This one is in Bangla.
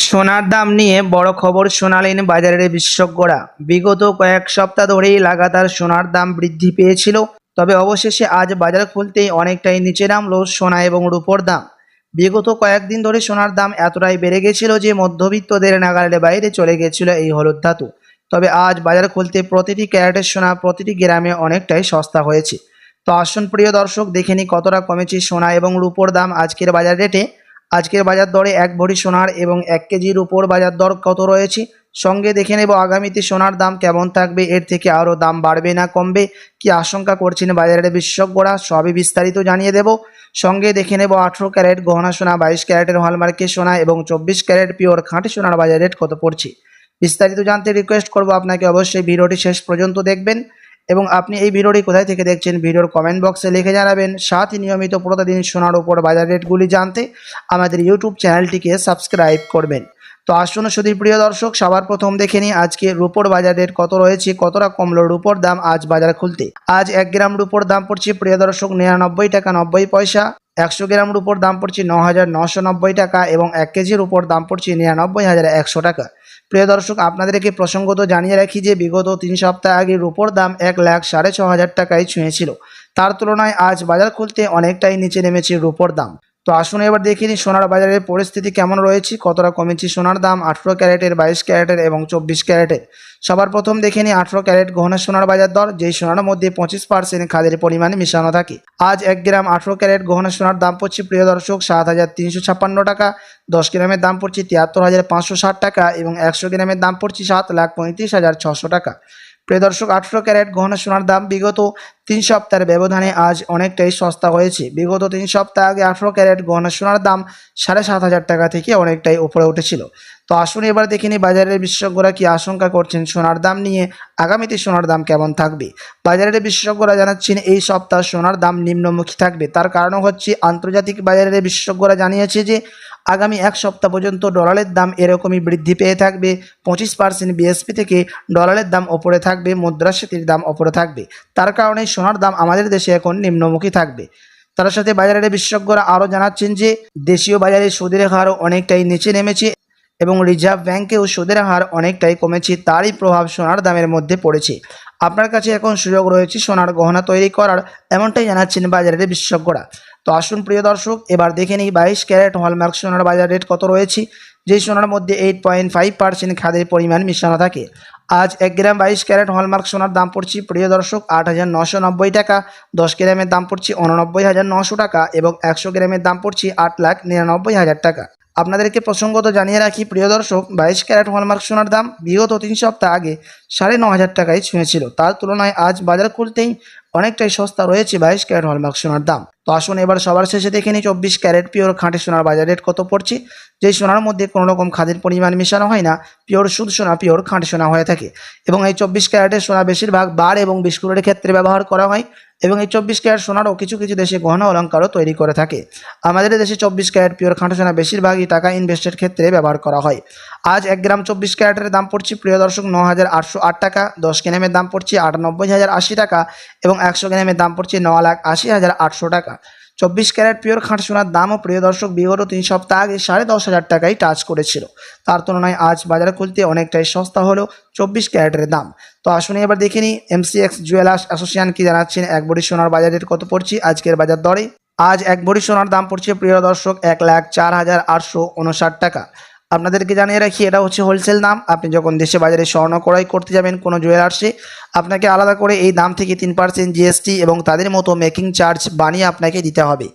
সোনার দাম নিয়ে বড় খবর শোনালেন বাজারের বিশেষজ্ঞরা। বিগত কয়েক সপ্তাহ ধরেই লাগাতার সোনার দাম বৃদ্ধি পেয়েছিল, তবে অবশেষে আজ বাজার খুলতেই অনেকটাই নিচে নামলো সোনা এবং রূপোর দাম। বিগত কয়েকদিন ধরে সোনার দাম এতটাই বেড়ে গেছিল যে মধ্যবিত্তদের নাগালের বাইরে চলে গেছিল এই হলুদ ধাতু। তবে আজ বাজার খুলতে প্রতিটি ক্যারেটের সোনা প্রতিটি গ্রামে অনেকটাই সস্তা হয়েছে। তো আসুন প্রিয় দর্শক, দেখে নিই কতটা কমেছে সোনা এবং রূপোর দাম আজকের বাজার রেটে। আজকের বাজার দরে 1 ভরি সোনার এবং 1 কেজির উপর বাজার দর কত রয়েছে, সঙ্গে দেখে নেব আগামীতে সোনার দাম কেমন থাকবে, এর থেকে আরও দাম বাড়বে না কমবে, কি আশঙ্কা করছেন বাজারের বিশেষজ্ঞরা, সবই বিস্তারিত জানিয়ে দেব। সঙ্গে দেখে নেব 18 ক্যারেট গহনা সোনা, 22 ক্যারেটের হলমার্কের সোনা এবং 24 ক্যারেট পিওর খাঁটি সোনার বাজার রেট কত পড়ছে। বিস্তারিত জানতে রিকোয়েস্ট করব আপনাকে অবশ্যই ভিডিওটি শেষ পর্যন্ত দেখবেন এবং আপনি এই ভিডিওটি কোথায় থেকে দেখছেন ভিডিওর কমেন্ট বক্সে লিখে জানাবেন। সাথে নিয়মিত প্রতিদিন সোনার উপর বাজার রেটগুলি জানতে আমাদের ইউটিউব চ্যানেলটিকে সাবস্ক্রাইব করবেন। তো আসুন শুধু প্রিয় দর্শক, সবার প্রথম দেখে নিই আজকে রূপোর বাজার রেট কত রয়েছে, কতটা কমলো রূপোর দাম আজ বাজার খুলতে। আজ 1 গ্রাম রূপোর দাম পড়ছে প্রিয় দর্শক 99 টাকা 90 পয়সা। 100 গ্রাম রূপোর দাম পড়ছে 9,990 টাকা এবং 1 কেজির উপর দাম পড়ছে 99,100 টাকা। প্রিয় দর্শক, আপনাদেরকে প্রসঙ্গত জানিয়ে রাখি যে বিগত 3 সপ্তাহ আগে রূপোর দাম 1,06,500 টাকায় ছুঁয়েছিল। তার তুলনায় আজ বাজার খুলতে অনেকটাই নিচে নেমেছে রূপোর দাম। তো আসুন এবার দেখে নিই সোনার বাজারের পরিস্থিতি কেমন রয়েছে, কতটা কমেছে সোনার দাম 18 ক্যারেটের, 22 ক্যারেটের এবং 24 ক্যারেটের। সবার প্রথম দেখে নিই 18 ক্যারেট গহনা সোনার বাজার দর, যেই সোনার মধ্যে 25% খাদের পরিমাণ মিশানো থাকে। আজ 1 গ্রাম 18 ক্যারেট গহনা সোনার দাম পড়ছে প্রিয় দর্শক 7,356 টাকা। 10 গ্রামের দাম পড়ছে 73,560 টাকা এবং 100 গ্রামের দাম পড়ছে 7,35,600 টাকা। প্রিয় দর্শক, 18 ক্যারেট গহনা সোনার দাম বিগত 3 সপ্তাহের ব্যবধানে আজ অনেকটাই সস্তা হয়েছে। বিগত 3 সপ্তাহ আগে 18 ক্যারেট গহনা সোনার দাম 7,500 টাকা থেকে অনেকটাই উপরে উঠেছিল। তো আসুন এবার দেখে নিই বাজারের বিশেষজ্ঞরা কি আশঙ্কা করছেন সোনার দাম নিয়ে, আগামীতে সোনার দাম কেমন থাকবে। বাজারের বিশেষজ্ঞরা জানাচ্ছেন এই সপ্তাহ সোনার দাম নিম্নমুখী থাকবে। তার কারণ হচ্ছে আন্তর্জাতিক বাজারের বিশেষজ্ঞরা জানিয়েছে যে আগামী 1 সপ্তাহ পর্যন্ত ডলারের দাম এরকমই বৃদ্ধি পেয়ে থাকবে। 25% বিএসপি থেকে ডলারের দাম ওপরে থাকবে, মুদ্রাস্ফীতির দাম ওপরে থাকবে। তার কারণে সোনার দাম আমাদের দেশে এখন নিম্নমুখী থাকবে। তার সাথে বাজারের বিশেষজ্ঞরা আরও জানাচ্ছেন যে দেশীয় বাজারে সুদের হারও অনেকটাই নিচে নেমেছে এবং রিজার্ভ ব্যাংকেও সুদের হার অনেকটাই কমেছে, তারই প্রভাব সোনার দামের মধ্যে পড়েছে। আপনার কাছে এখন সুযোগ রয়েছে সোনার গহনা তৈরি করার, এমনটাই জানাচ্ছেন বাজারের বিশেষজ্ঞরা। তো আসুন প্রিয় দর্শক, এবার দেখে নিই 22 ক্যারেট হলমার্ক সোনার বাজার রেট কত রয়েছে, যেই সোনার মধ্যে 8.5% খাদের পরিমাণ মিশানো থাকে। আজ 1 গ্রাম 22 ক্যারেট হলমার্ক সোনার দাম পড়ছে প্রিয় দর্শক 8,990 টাকা। 10 গ্রামের দাম পড়ছে 89,900 টাকা এবং 100 গ্রামের দাম পড়ছে 8,99,000 টাকা। আপনাদেরকে প্রসঙ্গত জানিয়ে রাখি প্রিয় দর্শক, 22 ক্যারেট হলমার্ক সোনার দাম বিগত 3 সপ্তাহ আগে 9,500 টাকায় ছুঁয়েছিল। তার তুলনায় আজ বাজার খুলতেই অনেকটাই সস্তা রয়েছে 22 ক্যারেট হলমার্ক সোনার দাম। তো আসুন এবার সবার শেষে দেখে নিই 24 ক্যারেট পিওর খাঁটি সোনার বাজার রেট কত পড়ছে, যেই সোনার মধ্যে কোনো রকম খাদের পরিমাণ মেশানো হয় না, পিওর শুদ্ধ সোনা, পিওর খাঁটি সোনা হয়ে থাকে। এবং এই 24 ক্যারেটের সোনা বেশিরভাগ বার এবং বিস্কুটের ক্ষেত্রে ব্যবহার করা হয় এবং এই 24 ক্যারেট সোনারও কিছু কিছু দেশে গহনা অলঙ্কারও তৈরি করে থাকে। আমাদের দেশে 24 ক্যারেট পিওর খাঁটি সোনা বেশিরভাগই টাকা ইনভেস্টের ক্ষেত্রে ব্যবহার করা হয়। আজ 1 গ্রাম 24 ক্যারেটের দাম পড়ছে প্রিয় দর্শক 9,808 টাকা। 10 গ্রামের দাম পড়ছে 98,080 টাকা এবং 100 গ্রামের দাম পড়ছে 9,80,800 টাকা। 24 ক্যারেট পিওর খাঁটি সোনার দামও প্রিয় দর্শক বিগত 3 সপ্তাহ আগে 10,500 টাকায় টাচ করেছিল। তার তুলনায় আজ বাজারে খুলতে অনেকটাই সস্তা হলো 24 ক্যারেটের দাম। তো আসুন এবার দেখে নিই এমসিএক্স জুয়েলার্স অ্যাসোসিয়েশন কি জানাচ্ছেন 1 ভরি সোনার বাজার রেট কত পড়ছে আজকের বাজার দরে। আজ 1 ভরি সোনার দাম পড়ছে প্রিয় দর্শক 1,04,859 টাকা। আপনাদেরকে জানিয়ে রাখি এটা হচ্ছে হোলসেল দাম। আপনি যখন দেশে বাজারে স্বর্ণ ক্রয় করতে যাবেন কোনো জুয়েলার্সে, আপনাকে আলাদা করে এই দাম থেকে 3% জিএসটি এবং তাদের মতো মেকিং চার্জ বানিয়ে আপনাকে দিতে হবে।